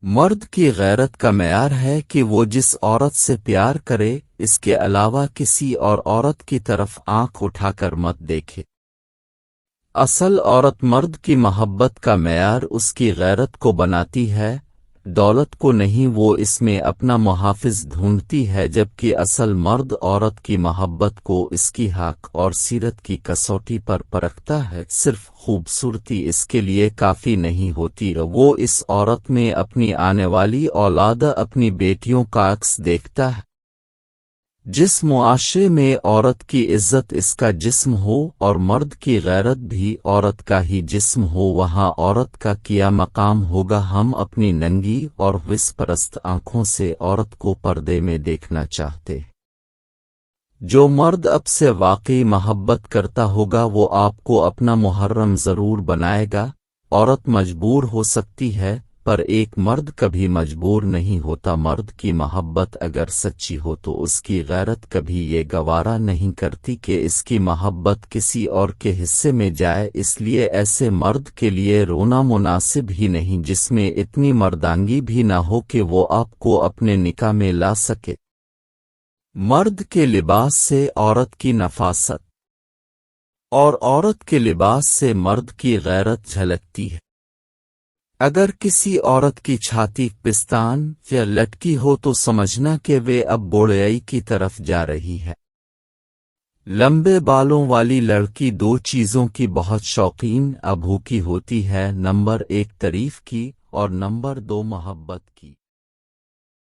مرد کی غیرت کا معیار ہے کہ وہ جس عورت سے پیار کرے اس کے علاوہ کسی اور عورت کی طرف آنکھ اٹھا کر مت دیکھے۔ اصل عورت مرد کی محبت کا معیار اس کی غیرت کو بناتی ہے، دولت کو نہیں۔ وہ اس میں اپنا محافظ ڈھونڈتی ہے، جبکہ اصل مرد عورت کی محبت کو اس کی حق اور سیرت کی کسوٹی پر پرکھتا ہے۔ صرف خوبصورتی اس کے لیے کافی نہیں ہوتی، وہ اس عورت میں اپنی آنے والی اولاد، اپنی بیٹیوں کا عکس دیکھتا ہے۔ جس معاشرے میں عورت کی عزت اس کا جسم ہو اور مرد کی غیرت بھی عورت کا ہی جسم ہو، وہاں عورت کا کیا مقام ہوگا۔ ہم اپنی ننگی اور وس پرست آنکھوں سے عورت کو پردے میں دیکھنا چاہتے۔ جو مرد اب سے واقعی محبت کرتا ہوگا وہ آپ کو اپنا محرم ضرور بنائے گا۔ عورت مجبور ہو سکتی ہے پر ایک مرد کبھی مجبور نہیں ہوتا۔ مرد کی محبت اگر سچی ہو تو اس کی غیرت کبھی یہ گوارا نہیں کرتی کہ اس کی محبت کسی اور کے حصے میں جائے، اس لیے ایسے مرد کے لیے رونا مناسب ہی نہیں جس میں اتنی مردانگی بھی نہ ہو کہ وہ آپ کو اپنے نکاح میں لا سکے۔ مرد کے لباس سے عورت کی نفاست اور عورت کے لباس سے مرد کی غیرت جھلکتی ہے۔ اگر کسی عورت کی چھاتی پستان یا لٹکی ہو تو سمجھنا کہ وہ اب بوڑھائی کی طرف جا رہی ہے۔ لمبے بالوں والی لڑکی دو چیزوں کی بہت شوقین ابھوکی ہوتی ہے، نمبر 1 تعریف کی اور نمبر 2 محبت کی۔